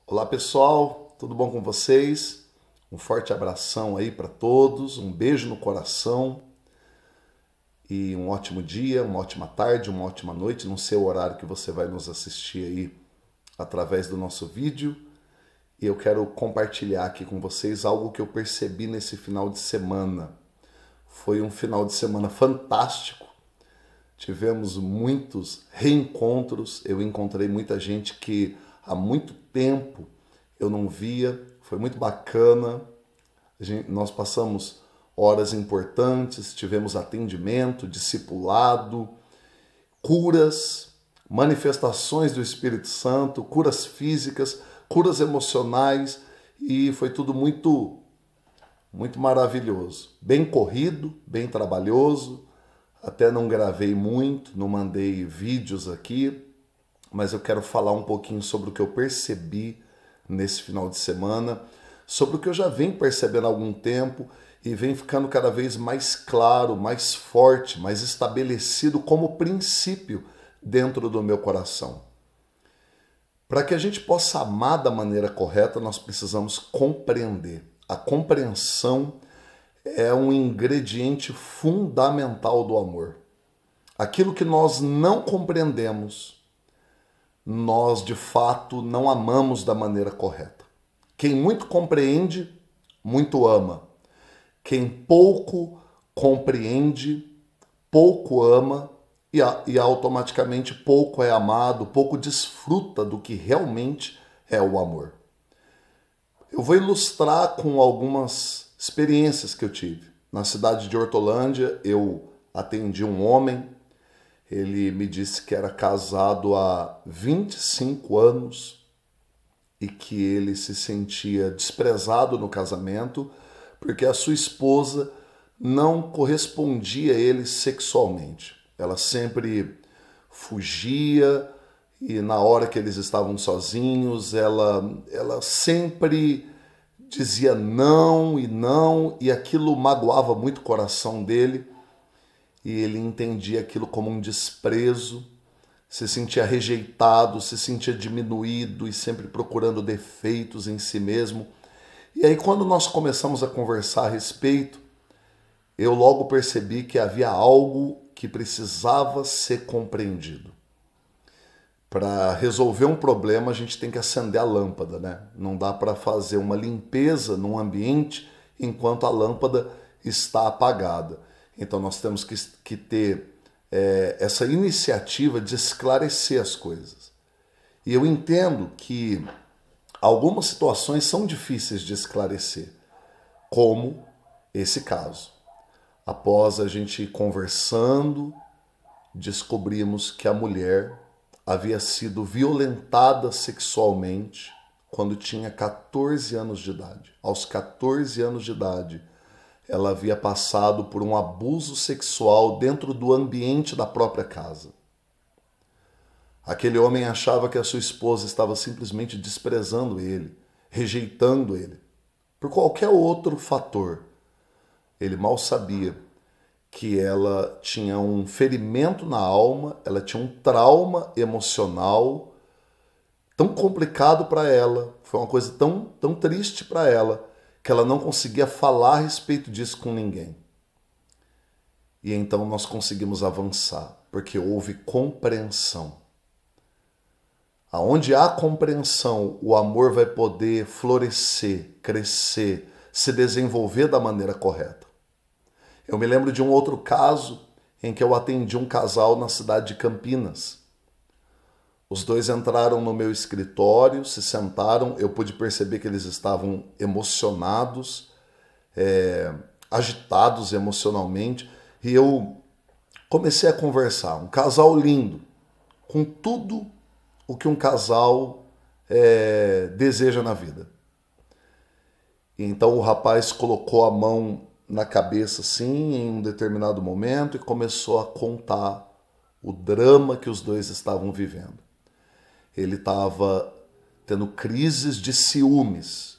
Olá pessoal, tudo bom com vocês? Um forte abração aí para todos, um beijo no coração e um ótimo dia, uma ótima tarde, uma ótima noite, no seu horário que você vai nos assistir aí através do nosso vídeo. E eu quero compartilhar aqui com vocês algo que eu percebi nesse final de semana. Foi um final de semana fantástico. Tivemos muitos reencontros, eu encontrei muita gente que há muito tempo eu não via, foi muito bacana. Nós passamos horas importantes, tivemos atendimento, discipulado, curas, manifestações do Espírito Santo, curas físicas, curas emocionais e foi tudo muito maravilhoso. Bem corrido, bem trabalhoso. Até não gravei muito, não mandei vídeos aqui, mas eu quero falar um pouquinho sobre o que eu percebi nesse final de semana, sobre o que eu já venho percebendo há algum tempo e vem ficando cada vez mais claro, mais forte, mais estabelecido como princípio dentro do meu coração. Para que a gente possa amar da maneira correta, nós precisamos compreender. A compreensão é um ingrediente fundamental do amor. Aquilo que nós não compreendemos, nós de fato não amamos da maneira correta. Quem muito compreende, muito ama. Quem pouco compreende, pouco ama e automaticamente pouco é amado, pouco desfruta do que realmente é o amor. Eu vou ilustrar com algumas experiências que eu tive. Na cidade de Hortolândia, eu atendi um homem. Ele me disse que era casado há 25 anos e que ele se sentia desprezado no casamento porque a sua esposa não correspondia a ele sexualmente. Ela sempre fugia e na hora que eles estavam sozinhos, ela sempre dizia não, e aquilo magoava muito o coração dele, e ele entendia aquilo como um desprezo, se sentia rejeitado, se sentia diminuído e sempre procurando defeitos em si mesmo. E aí quando nós começamos a conversar a respeito, eu logo percebi que havia algo que precisava ser compreendido. Para resolver um problema, a gente tem que acender a lâmpada, né? Não dá para fazer uma limpeza num ambiente enquanto a lâmpada está apagada. Então nós temos que ter essa iniciativa de esclarecer as coisas. E eu entendo que algumas situações são difíceis de esclarecer, como esse caso. Após a gente ir conversando, descobrimos que a mulher havia sido violentada sexualmente quando tinha 14 anos de idade. Aos 14 anos de idade, ela havia passado por um abuso sexual dentro do ambiente da própria casa. Aquele homem achava que a sua esposa estava simplesmente desprezando ele, rejeitando ele, por qualquer outro fator. Ele mal sabia que ela tinha um ferimento na alma, ela tinha um trauma emocional tão complicado para ela, foi uma coisa tão triste para ela, que ela não conseguia falar a respeito disso com ninguém. E então nós conseguimos avançar, porque houve compreensão. Aonde há compreensão, o amor vai poder florescer, crescer, se desenvolver da maneira correta. Eu me lembro de um outro caso em que eu atendi um casal na cidade de Campinas. Os dois entraram no meu escritório, se sentaram, eu pude perceber que eles estavam emocionados, agitados emocionalmente, e eu comecei a conversar. Um casal lindo, com tudo o que um casal deseja na vida. E então o rapaz colocou a mão na cabeça assim, em um determinado momento, e começou a contar o drama que os dois estavam vivendo. Ele estava tendo crises de ciúmes.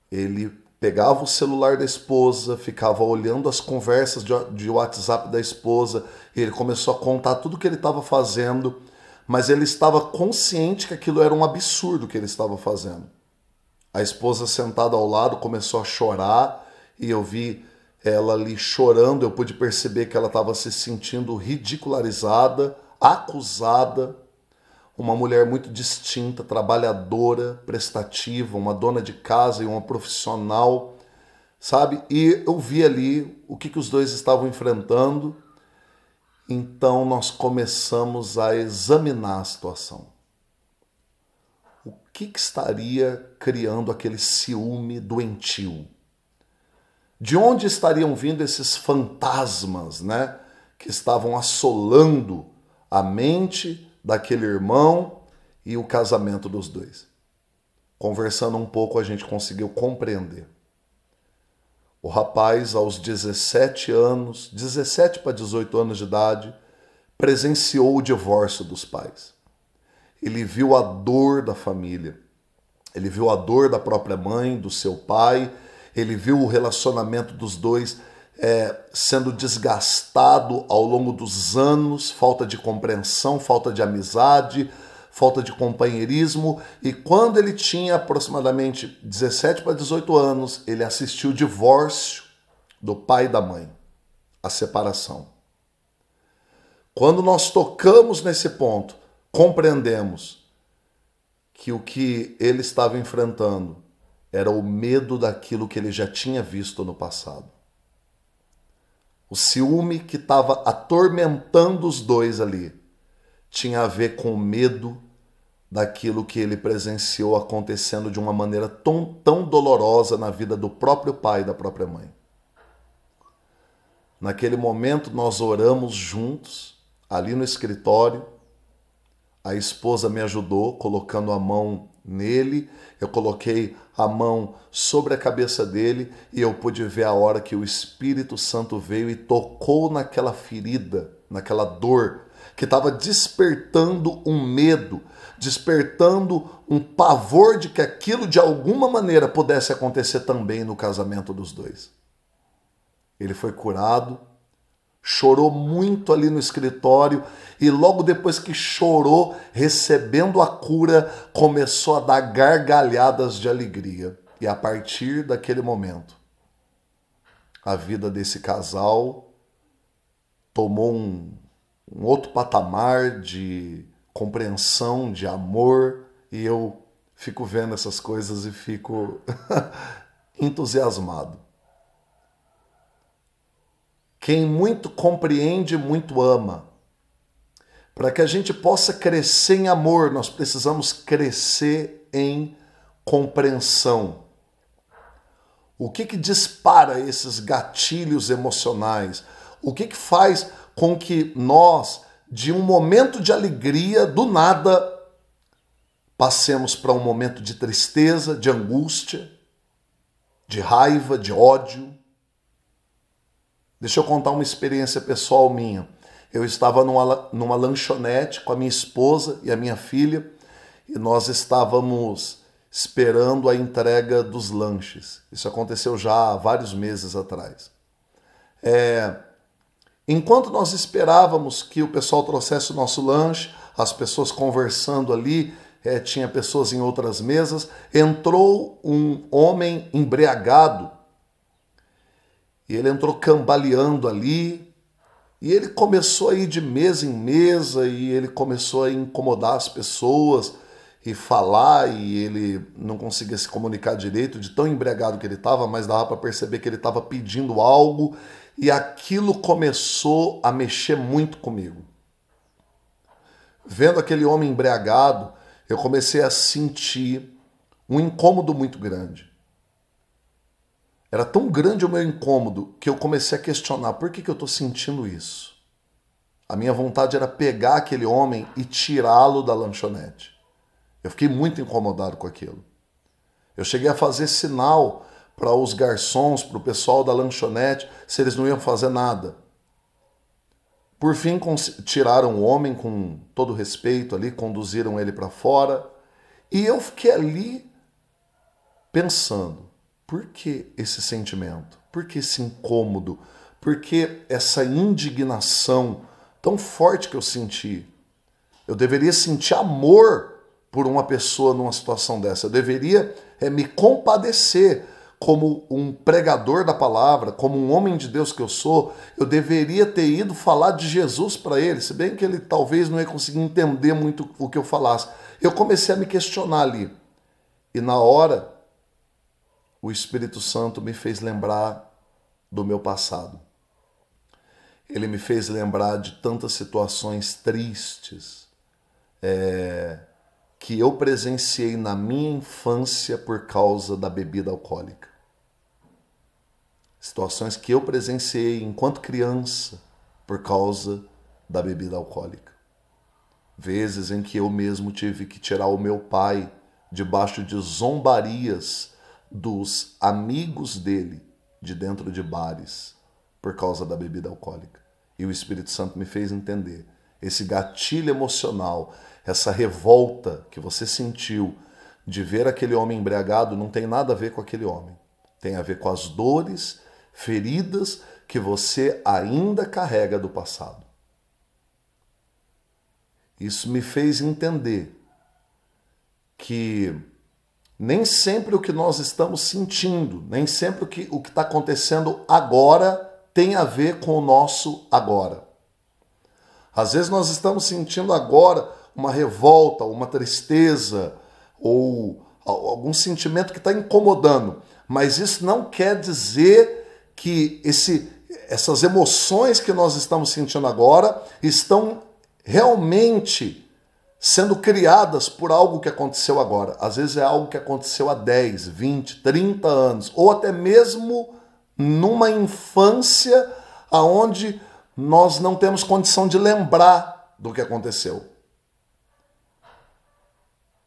Ele pegava o celular da esposa, ficava olhando as conversas de WhatsApp da esposa, e ele começou a contar tudo que ele estava fazendo mas ele estava consciente que aquilo era um absurdo que ele estava fazendo. A esposa sentada ao lado começou a chorar e eu vi ela ali chorando, eu pude perceber que ela estava se sentindo ridicularizada, acusada. Uma mulher muito distinta, trabalhadora, prestativa, uma dona de casa e uma profissional, sabe? E eu vi ali o que os dois estavam enfrentando. Então nós começamos a examinar a situação. O que estaria criando aquele ciúme doentio? De onde estariam vindo esses fantasmas, né, que estavam assolando a mente daquele irmão e o casamento dos dois? Conversando um pouco, a gente conseguiu compreender. O rapaz, aos 17 anos, 17 para 18 anos de idade, presenciou o divórcio dos pais. Ele viu a dor da família, ele viu a dor da própria mãe, do seu pai, ele viu o relacionamento dos dois sendo desgastado ao longo dos anos, falta de compreensão, falta de amizade, falta de companheirismo, e quando ele tinha aproximadamente 17 para 18 anos, ele assistiu o divórcio do pai e da mãe, a separação. Quando nós tocamos nesse ponto, compreendemos que o que ele estava enfrentando era o medo daquilo que ele já tinha visto no passado. O ciúme que estava atormentando os dois ali tinha a ver com o medo daquilo que ele presenciou acontecendo de uma maneira tão dolorosa na vida do próprio pai e da própria mãe. Naquele momento nós oramos juntos, ali no escritório. A esposa me ajudou colocando a mão nele, eu coloquei a mão sobre a cabeça dele e eu pude ver a hora que o Espírito Santo veio e tocou naquela ferida, naquela dor, que estava despertando um medo, despertando um pavor de que aquilo de alguma maneira pudesse acontecer também no casamento dos dois. Ele foi curado, chorou muito ali no escritório e logo depois que chorou, recebendo a cura, começou a dar gargalhadas de alegria. E a partir daquele momento, a vida desse casal tomou um outro patamar de compreensão, de amor, e eu fico vendo essas coisas e fico entusiasmado. Quem muito compreende, muito ama. Para que a gente possa crescer em amor, nós precisamos crescer em compreensão. O que dispara esses gatilhos emocionais? O que faz com que nós, de um momento de alegria, do nada, passemos para um momento de tristeza, de angústia, de raiva, de ódio? Deixa eu contar uma experiência pessoal minha. Eu estava numa lanchonete com a minha esposa e a minha filha e nós estávamos esperando a entrega dos lanches. Isso aconteceu já há vários meses atrás. Enquanto nós esperávamos que o pessoal trouxesse o nosso lanche, as pessoas conversando ali, tinha pessoas em outras mesas, entrou um homem embriagado e ele entrou cambaleando ali e ele começou a ir de mesa em mesa e ele começou a incomodar as pessoas e falar, e ele não conseguia se comunicar direito de tão embriagado que ele estava, mas dava para perceber que ele estava pedindo algo e aquilo começou a mexer muito comigo. Vendo aquele homem embriagado, eu comecei a sentir um incômodo muito grande. Era tão grande o meu incômodo que eu comecei a questionar por que eu estou sentindo isso. A minha vontade era pegar aquele homem e tirá-lo da lanchonete. Eu fiquei muito incomodado com aquilo. Eu cheguei a fazer sinal para os garçons, para o pessoal da lanchonete, se eles não iam fazer nada. Por fim, tiraram o homem com todo respeito ali, conduziram ele para fora. E eu fiquei ali pensando, por que esse sentimento? Por que esse incômodo? Por que essa indignação tão forte que eu senti? Eu deveria sentir amor por uma pessoa numa situação dessa. Eu deveria me compadecer como um pregador da palavra, como um homem de Deus que eu sou. Eu deveria ter ido falar de Jesus para ele, se bem que ele talvez não ia conseguir entender muito o que eu falasse. Eu comecei a me questionar ali. E na hora, o Espírito Santo me fez lembrar do meu passado. Ele me fez lembrar de tantas situações tristes que eu presenciei na minha infância por causa da bebida alcoólica. Situações que eu presenciei enquanto criança por causa da bebida alcoólica. Vezes em que eu mesmo tive que tirar o meu pai debaixo de zombarias dos amigos dele de dentro de bares por causa da bebida alcoólica. E o Espírito Santo me fez entender esse gatilho emocional, essa revolta que você sentiu de ver aquele homem embriagado não tem nada a ver com aquele homem. Tem a ver com as dores, feridas que você ainda carrega do passado. Isso me fez entender que nem sempre o que nós estamos sentindo, nem sempre o que está acontecendo agora tem a ver com o nosso agora. Às vezes nós estamos sentindo agora uma revolta, uma tristeza ou algum sentimento que está incomodando, mas isso não quer dizer que essas emoções que nós estamos sentindo agora estão realmente sendo criadas por algo que aconteceu agora. Às vezes é algo que aconteceu há 10, 20, 30 anos, ou até mesmo numa infância onde nós não temos condição de lembrar do que aconteceu.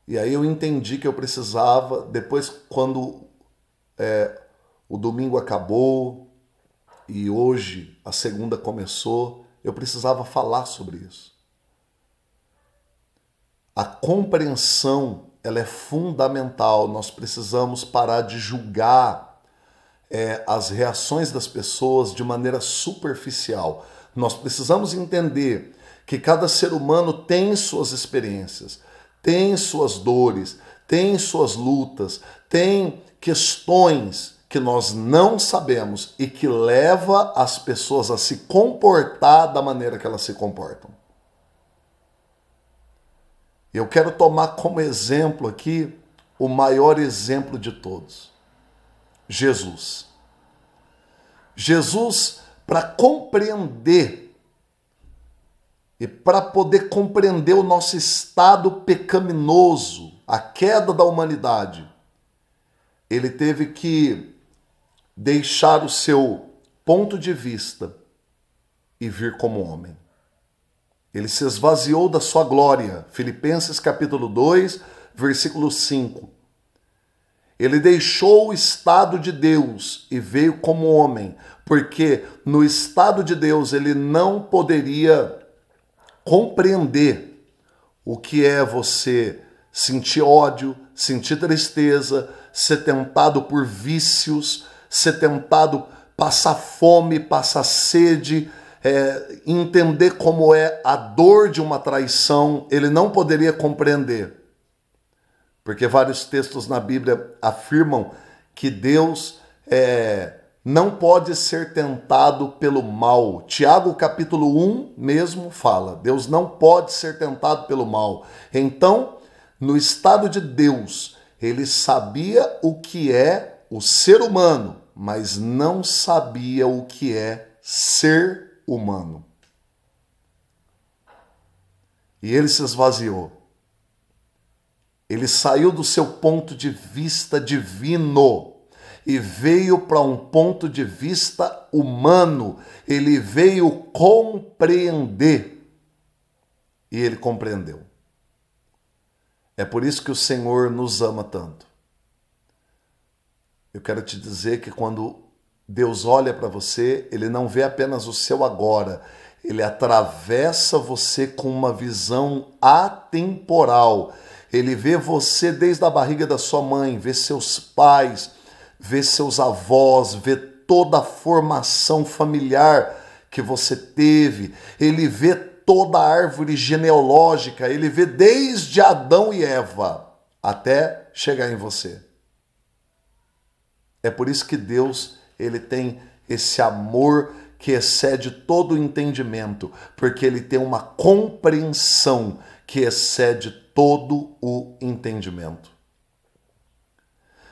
E aí eu entendi que eu precisava, depois quando o domingo acabou e hoje a segunda começou, eu precisava falar sobre isso. A compreensão, ela é fundamental. Nós precisamos parar de julgar as reações das pessoas de maneira superficial. Nós precisamos entender que cada ser humano tem suas experiências, tem suas dores, tem suas lutas, tem questões que nós não sabemos e que leva as pessoas a se comportar da maneira que elas se comportam. Eu quero tomar como exemplo aqui o maior exemplo de todos, Jesus. Jesus, para compreender e para poder compreender o nosso estado pecaminoso, a queda da humanidade, ele teve que deixar o seu ponto de vista e vir como homem. Ele se esvaziou da sua glória. Filipenses capítulo 2, versículo 5. Ele deixou o estado de Deus e veio como homem, porque no estado de Deus ele não poderia compreender o que é você sentir ódio, sentir tristeza, ser tentado por vícios, ser tentado passar fome, passar sede, entender como é a dor de uma traição. Ele não poderia compreender. Porque vários textos na Bíblia afirmam que Deus não pode ser tentado pelo mal. Tiago capítulo 1 mesmo fala, Deus não pode ser tentado pelo mal. Então, no estado de Deus, ele sabia o que é o ser humano, mas não sabia o que é ser humano. E ele se esvaziou. Ele saiu do seu ponto de vista divino e veio para um ponto de vista humano. Ele veio compreender. E ele compreendeu. É por isso que o Senhor nos ama tanto. Eu quero te dizer que quando Deus olha para você, ele não vê apenas o seu agora. Ele atravessa você com uma visão atemporal. Ele vê você desde a barriga da sua mãe, vê seus pais, vê seus avós, vê toda a formação familiar que você teve. Ele vê toda a árvore genealógica, ele vê desde Adão e Eva até chegar em você. É por isso que Deus, ele tem esse amor que excede todo o entendimento, porque ele tem uma compreensão que excede todo o entendimento.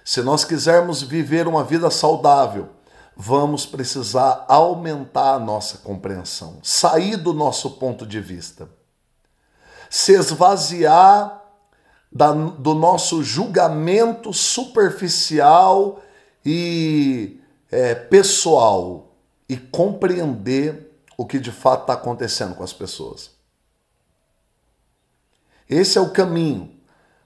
Se nós quisermos viver uma vida saudável, vamos precisar aumentar a nossa compreensão, sair do nosso ponto de vista, se esvaziar do nosso julgamento superficial e pessoal e compreender o que de fato está acontecendo com as pessoas. Esse é o caminho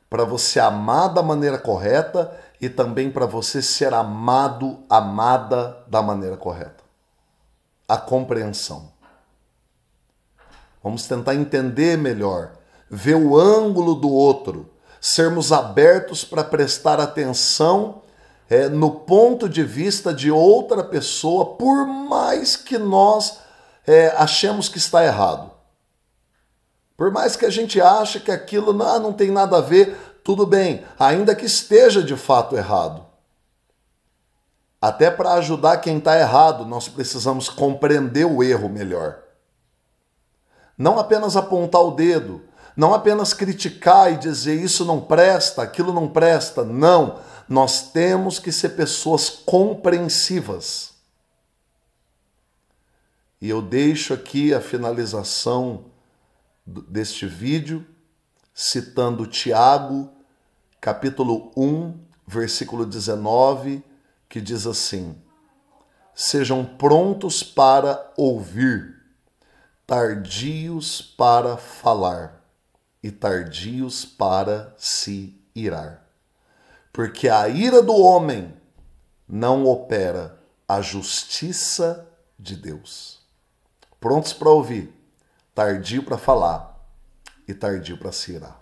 para você amar da maneira correta e também para você ser amado, amada da maneira correta. A compreensão. Vamos tentar entender melhor, ver o ângulo do outro, sermos abertos para prestar atenção no ponto de vista de outra pessoa, por mais que nós achemos que está errado. Por mais que a gente ache que aquilo não tem nada a ver, tudo bem, ainda que esteja de fato errado. Até para ajudar quem está errado, nós precisamos compreender o erro melhor. Não apenas apontar o dedo, não apenas criticar e dizer isso não presta, aquilo não presta. Não, nós temos que ser pessoas compreensivas. E eu deixo aqui a finalização deste vídeo, citando Tiago, capítulo 1, versículo 19, que diz assim: sejam prontos para ouvir, tardios para falar e tardios para se irar. Porque a ira do homem não opera a justiça de Deus. Prontos para ouvir, tardio para falar e tardio para se irar.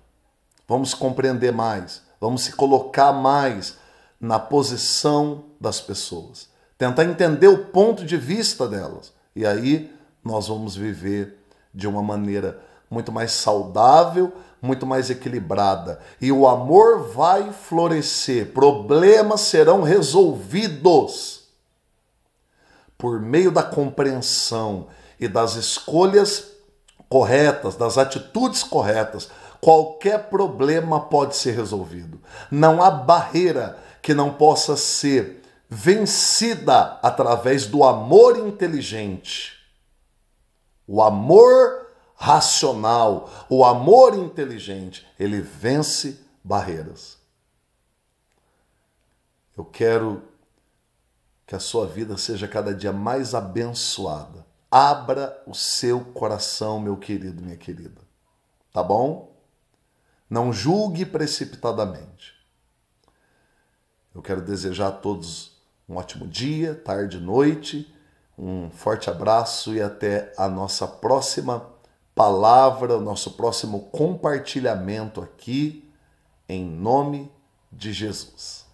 Vamos compreender mais, vamos se colocar mais na posição das pessoas, tentar entender o ponto de vista delas. E aí nós vamos viver de uma maneira muito mais saudável, muito mais equilibrada. E o amor vai florescer, problemas serão resolvidos por meio da compreensão e das escolhas corretas, das atitudes corretas. Qualquer problema pode ser resolvido. Não há barreira que não possa ser vencida através do amor inteligente. O amor racional, o amor inteligente, ele vence barreiras. Eu quero que a sua vida seja cada dia mais abençoada. Abra o seu coração, meu querido, minha querida. Tá bom? Não julgue precipitadamente. Eu quero desejar a todos um ótimo dia, tarde, noite, um forte abraço e até a nossa próxima palavra, o nosso próximo compartilhamento aqui, em nome de Jesus.